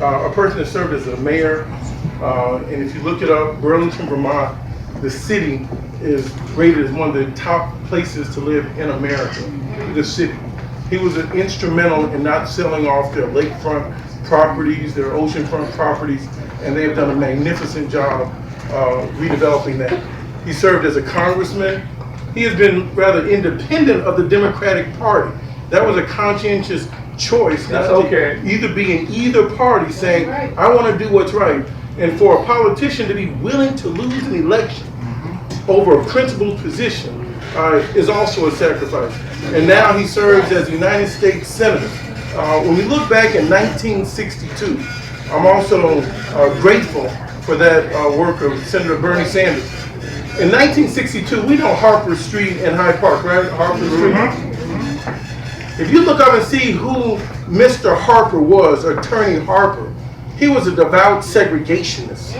a person that served as a mayor. And if you look it up, Burlington, Vermont, the city is rated as one of the top places to live in America, the city. He was instrumental in not selling off their lakefront properties, their oceanfront properties, and they have done a magnificent job redeveloping that. He served as a congressman. He has been rather independent of the Democratic Party. That was a conscientious choice. That's okay. Either be in either party saying, I want to do what's right. And for a politician to be willing to lose an election over a principled position is also a sacrifice. And now he serves as a United States Senator. When we look back in 1962, I'm also grateful for that work of Senator Bernie Sanders. In 1962, we know Harper Street and Hyde Park, right? Harper Street. If you look up and see who Mr. Harper was, Attorney Harper, he was a devout segregationist.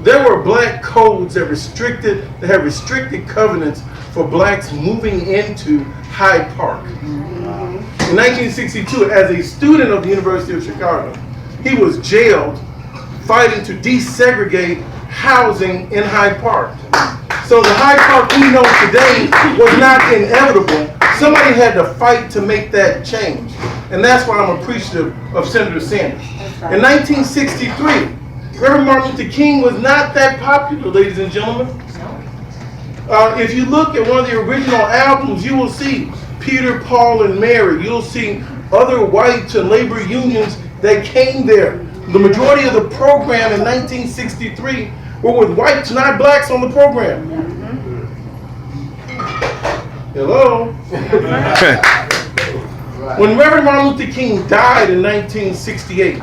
There were black codes that had restricted covenants for blacks moving into Hyde Park. In 1962, as a student of the University of Chicago, he was jailed fighting to desegregate housing in Hyde Park. So the Hyde Park we know today was not inevitable. Somebody had to fight to make that change. And that's why I'm appreciative of Senator Sanders. In 1963, Reverend Martin Luther King was not that popular, ladies and gentlemen. If you look at one of the original albums, you will see Peter, Paul, and Mary. You'll see other whites and labor unions that came there. The majority of the program in 1963 were with whites, not blacks on the program. Hello? When Reverend Martin Luther King died in 1968,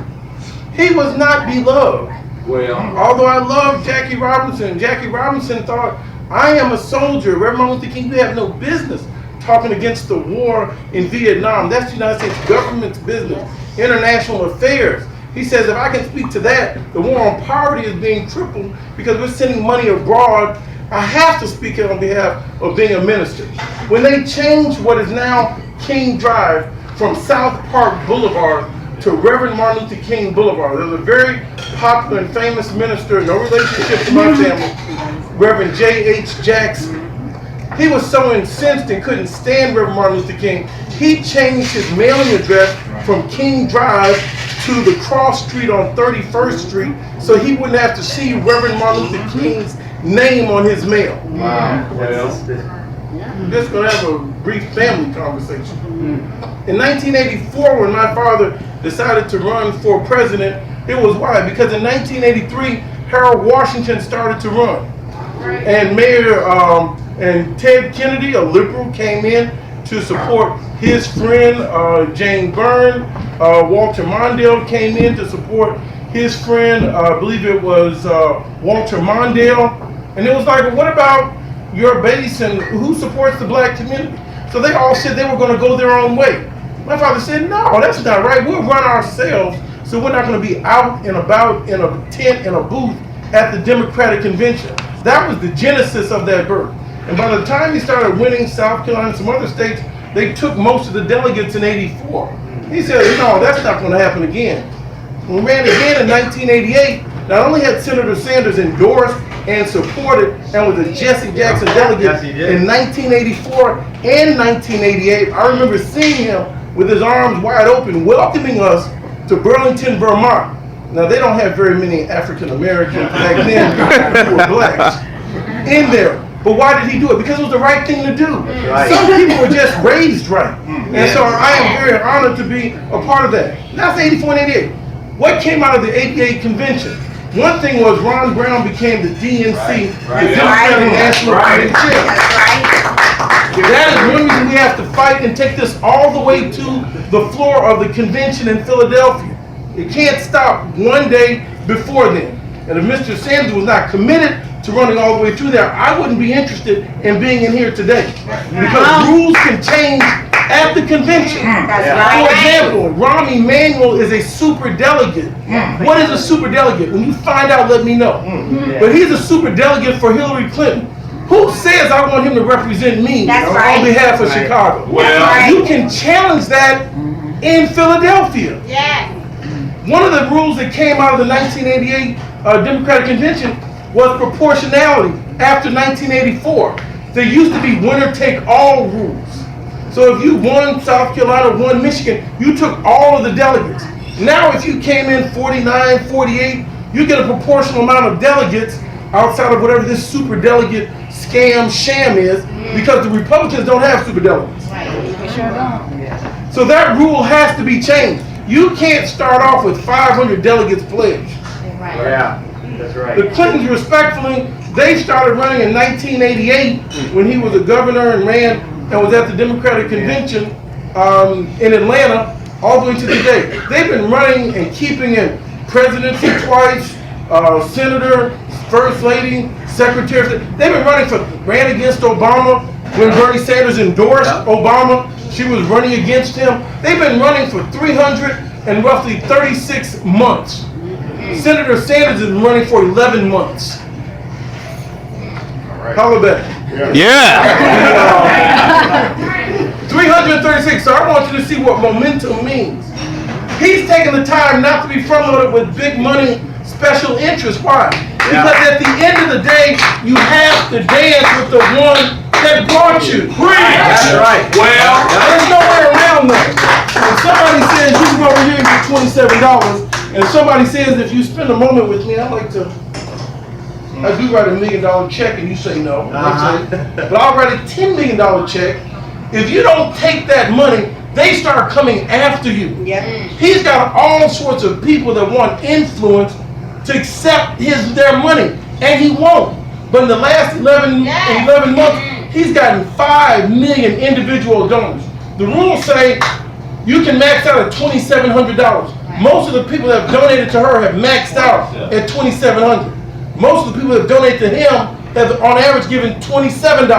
he was not beloved. Well, Although I love Jackie Robinson thought, I am a soldier. Reverend Martin Luther King, you have no business talking against the war in Vietnam. That's the United States government's business, international affairs. He says, if I can speak to that, the war on poverty is being tripled because we're sending money abroad. I have to speak on behalf of being a minister. When they changed what is now King Drive from South Park Boulevard to Reverend Martin Luther King Boulevard, there's a very popular and famous minister, no relationship to my family, Reverend J.H. Jackson. He was so incensed and couldn't stand Reverend Martin Luther King, he changed his mailing address from King Drive to the cross street on 31st Street so he wouldn't have to see Reverend Martin Luther King's name on his mail. wow. Well, I'm just going to have a brief family conversation. In 1984, when my father decided to run for president, it was why? Because in 1983, Harold Washington started to run. And Mayor and Ted Kennedy, a liberal, came in to support his friend Jane Byrne. Walter Mondale came in to support his friend, I believe it was Walter Mondale. And it was like, well, what about your base and who supports the black community? So they all said they were going to go their own way. My father said, no, that's not right. We'll run ourselves, so we're not going to be out and about in a tent, in a booth at the Democratic Convention. That was the genesis of that birth. And by the time he started winning South Carolina and some other states, they took most of the delegates in '84. He said, no, that's not going to happen again. When we ran again in 1988, not only had Senator Sanders endorsed and supported and was a Jesse Jackson delegate in 1984 and 1988, I remember seeing him with his arms wide open, welcoming us to Burlington, Vermont. Now, they don't have very many African Americans back then who were blacks in there. But why did he do it? Because it was the right thing to do. Right. Some people were just raised right. And so I am very honored to be a part of that. That's 84 and 88. What came out of the 88 convention? One thing was Ron Brown became the DNC, the Democratic National Committee chair. That is one reason we have to fight and take this all the way to the floor of the convention in Philadelphia. It can't stop one day before then. And if Mr. Sanders was not committed to running all the way through there, I wouldn't be interested in being in here today. Because rules can change at the convention. For example, Rahm Emanuel is a super delegate. What is a super delegate? When you find out, let me know. But he's a super delegate for Hillary Clinton. Who says I want him to represent me on behalf of Chicago? Well, you can challenge that in Philadelphia. One of the rules that came out of the 1988 Democratic Convention was proportionality after 1984. There used to be winner-take-all rules. So if you won South Carolina, won Michigan, you took all of the delegates. Now if you came in 49, 48, you get a proportional amount of delegates outside of whatever this super delegate sham is, because the Republicans don't have super delegates. Right, we sure don't. So that rule has to be changed. You can't start off with 500 delegates pledged. Right. Yeah, that's right. The Clintons, respectfully, they started running in 1988 when he was a governor and ran and was at the Democratic Convention in Atlanta all the way to today. They've been running and keeping in presidency twice, senator, first lady, secretary. They've been ran against Obama when Bernie Sanders endorsed Obama. She was running against him. They've been running for 336 months. Senator Sanders has been running for 11 months. Holla back. Yeah. 336. So I want you to see what momentum means. He's taking the time not to be front-loaded with big money special interest. Why? Because at the end of the day, you have to dance with the one that brought you. That's right. Well, there's no way around that. When somebody says you can go over here and get $27, and somebody says if you spend a moment with me, I do write $1 million check, and you say no. But I'll write a $10 million check. If you don't take that money, they start coming after you. Yep. He's got all sorts of people that want influence to accept their money, and he won't. But in the last 11 months, he's gotten 5 million individual donors. The rules say you can max out at $2,700. Most of the people that have donated to her have maxed out at $2,700. Most of the people that have donated to him have, on average, given $27.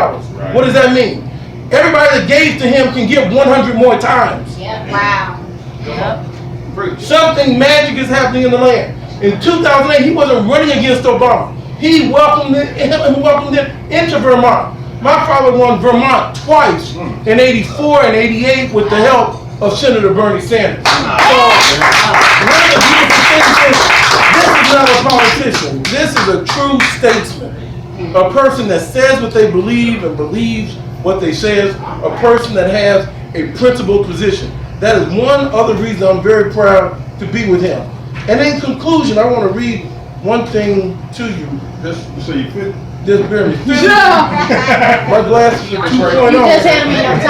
What does that mean? Everybody that gave to him can give 100 more times. Yep. Wow. Yep. Something magic is happening in the land. In 2008, he wasn't running against Obama. He welcomed him into Vermont. My father won Vermont twice in '84 and '88 with the help of Senator Bernie Sanders. So, one of the beautiful things is, this is not a politician. This is a true statesman. A person that says what they believe and believes what they say. A person that has a principled position. That is one other reason I'm very proud to be with him. And in conclusion, I want to read one thing to you. So you could. Just bear me. My glasses are 2.0. You just handed me your time.